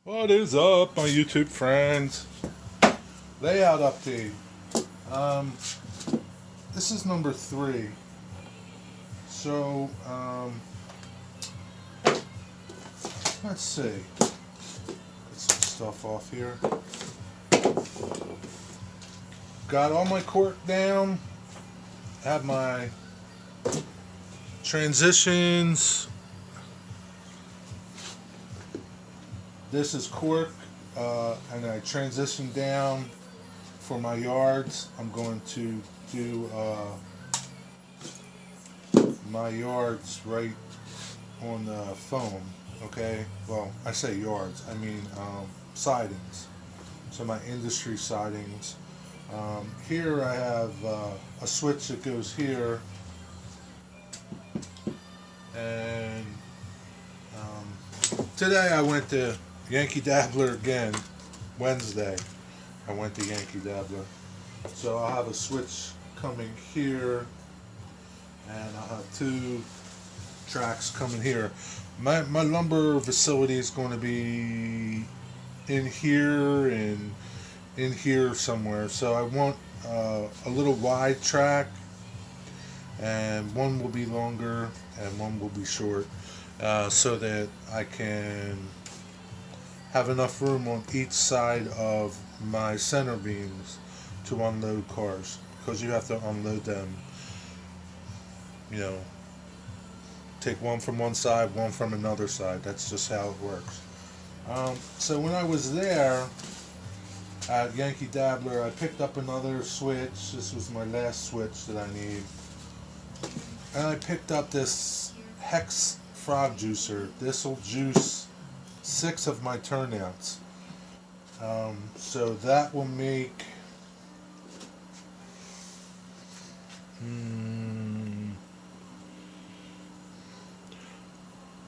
What is up, my YouTube friends? Layout update. This is number 3. So, let's see. Get some stuff off here. Got all my cork down. Have my transitions. This is cork, and I transition down for my yards. I'm going to do my yards right on the foam, okay? Well, I say yards, I mean sidings. So my industry sidings. Here I have a switch that goes here, and today I went to Yankee Dabbler again. Wednesday I went to Yankee Dabbler. So I'll have a switch coming here, and I'll have 2 tracks coming here. My lumber facility is going to be in here and in here somewhere. So I want a little wide track, and one will be longer and one will be short, so that I can have enough room on each side of my center beams to unload cars, because you have to unload them, you know, take one from one side, one from another side. That's just how it works. So when I was there at Yankee Dabbler, I picked up another switch. This was my last switch that I need, and I picked up this hex frog juicer. This will juice 6 of my turnouts. So that will make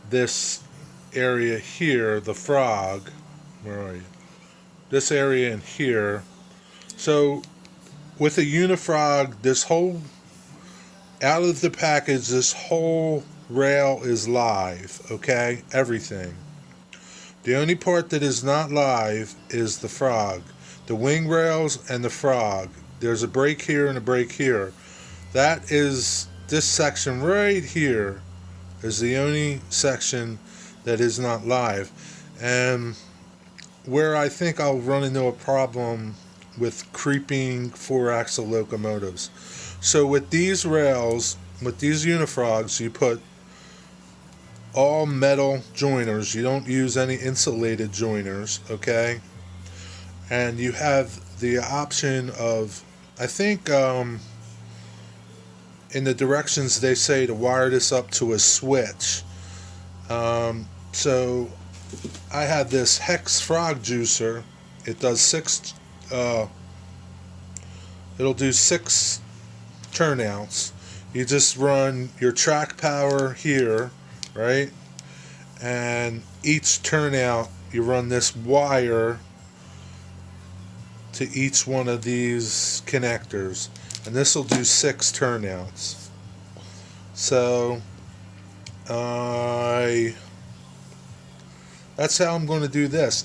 this area here, the frog, where are you? This area in here. So with a Unifrog, this whole, out of the package, this whole rail is live, okay? Everything. The only part that is not live is the frog. The wing rails and the frog. There's a break here and a break here. That is, this section right here is the only section that is not live. And where I think I'll run into a problem with creeping 4-axle locomotives. So with these rails, with these Unifrogs, you put all metal joiners. You don't use any insulated joiners, okay? And you have the option of, I think in the directions they say to wire this up to a switch. So I have this hex frog juicer. It does 6 it'll do 6 turnouts. You just run your track power here, right? And each turnout, you run this wire to each one of these connectors, and this will do 6 turnouts. So that's how I'm going to do this.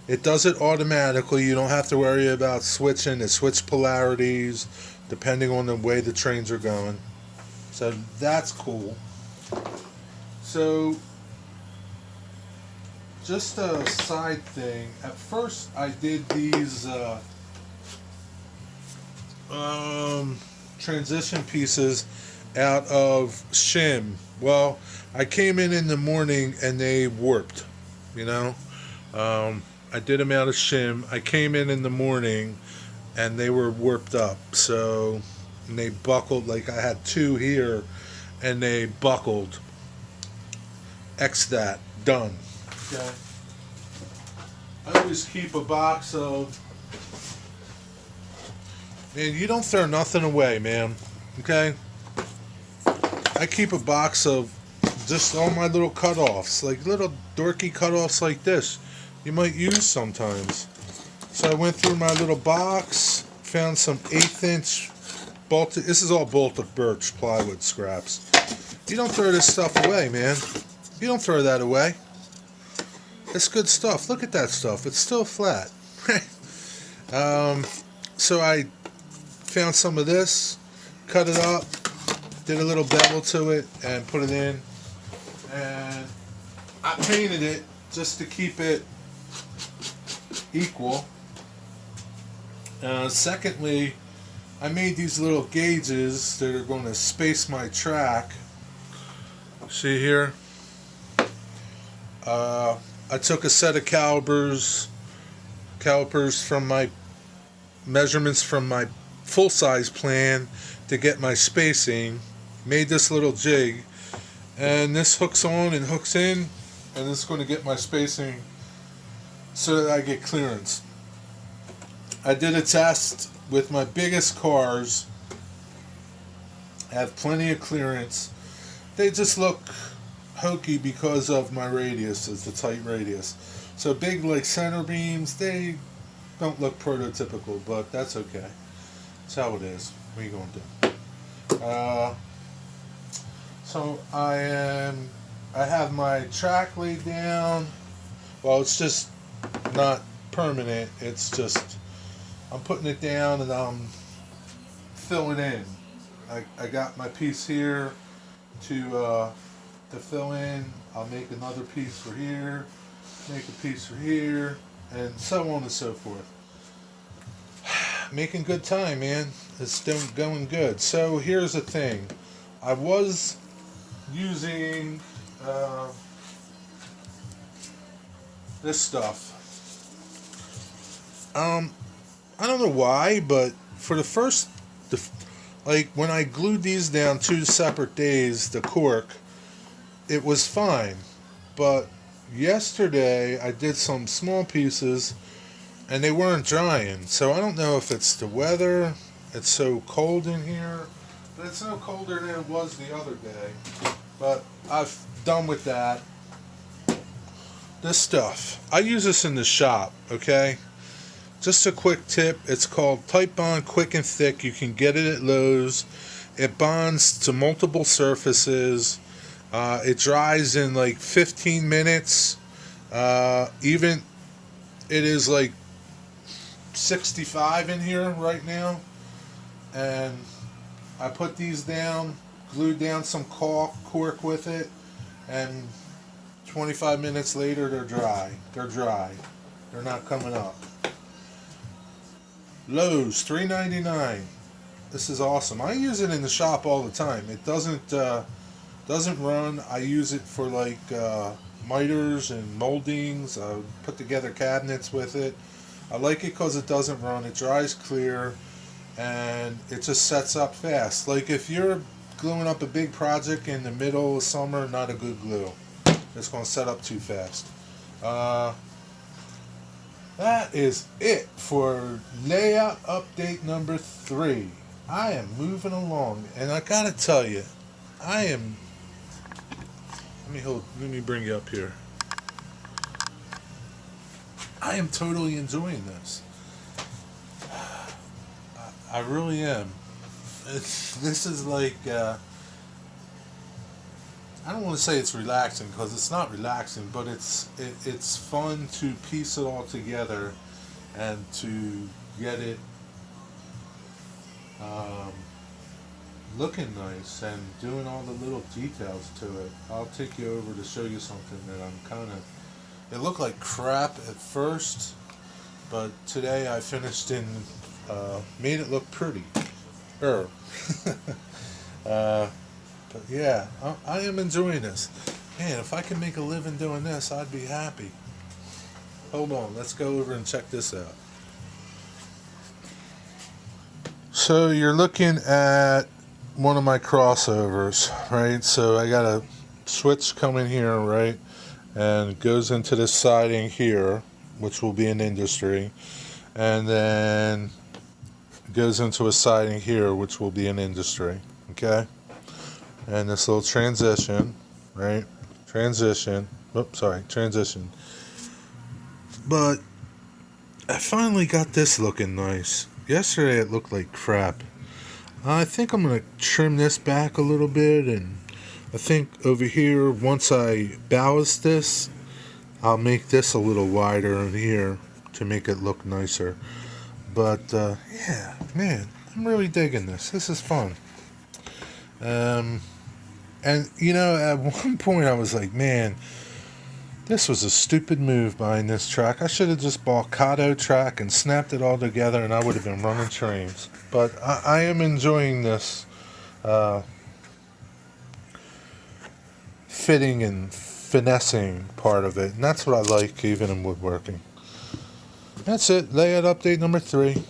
It does it automatically. You don't have to worry about switching. It switch polarities depending on the way the trains are going. So that's cool. So just a side thing. At first I did these transition pieces out of shim. Well, I came in the morning and they warped, you know. I did them out of shim. I came in the morning and they were warped up. So, and they buckled. Like I had 2 here and they buckled. X that. Done. Okay. I always keep a box of, man, you don't throw nothing away, man. Okay? I keep a box of just all my little cutoffs, like little dorky cutoffs like this. You might use sometimes. So I went through my little box, found some 1/8" bolted. This is all bolted birch plywood scraps. You don't throw this stuff away, man. You don't throw that away. It's good stuff. Look at that stuff. It's still flat. So I found some of this, cut it up, did a little bevel to it, and put it in. And I painted it just to keep it equal. Secondly, I made these little gauges that are going to space my track. See here? I took a set of calipers from my measurements from my full-size plan to get my spacing. Made this little jig, and this hooks on and hooks in, and it's going to get my spacing so that I get clearance. I did a test with my biggest cars. I have plenty of clearance. They just look hokey because of my radius. It's a tight radius. So big like center beams, they don't look prototypical, but that's okay. That's how it is. What are you going to do? So I have my track laid down. Well, it's just not permanent. It's just I'm putting it down and I'm filling in. I got my piece here to fill in. I'll make another piece for here, make a piece for here, and so on and so forth. Making good time, man. It's going good. So here's the thing. I was using this stuff. I don't know why, but for like when I glued these down 2 separate days, the cork, it was fine. But yesterday I did some small pieces and they weren't drying. So I don't know if it's the weather. It's so cold in here. But it's no colder than it was the other day. But I've done with that. This stuff, I use this in the shop, okay? Just a quick tip, it's called Type Bond Quick and Thick. You can get it at Lowe's. It bonds to multiple surfaces. It dries in like 15 minutes. Even it is like 65 in here right now. And I put these down, glued down some cork with it, and 25 minutes later they're dry. They're not coming up. Lowe's, $3.99. This is awesome. I use it in the shop all the time. It doesn't run. I use it for like miters and moldings. I put together cabinets with it. I like it because it doesn't run. It dries clear, and it just sets up fast. Like if you're gluing up a big project in the middle of summer, not a good glue. It's going to set up too fast. That is it for layout update number 3. I am moving along, and I gotta tell you, let me bring you up here. I am totally enjoying this. I really am. This is like, I don't want to say it's relaxing because it's not relaxing, but it's fun to piece it all together and to get it looking nice and doing all the little details to it. I'll take you over to show you something that I'm it looked like crap at first, but today I finished made it look pretty. But yeah, I am enjoying this. Man, if I can make a living doing this, I'd be happy. Hold on, let's go over and check this out. So you're looking at one of my crossovers, right? So I got a switch coming here, right? And it goes into this siding here, which will be an industry. And then it goes into a siding here, which will be an industry, okay? And this little transition, right? Transition. But I finally got this looking nice. Yesterday it looked like crap. I think I'm going to trim this back a little bit, and I think over here, once I ballast this, I'll make this a little wider in here to make it look nicer. But yeah, man, I'm really digging this. This is fun. And you know, at one point I was like, man, this was a stupid move buying this track. I should have just bought Kato track and snapped it all together, and I would have been running trains. But I am enjoying this fitting and finessing part of it, and that's what I like, even in woodworking. That's it. Layout update number 3.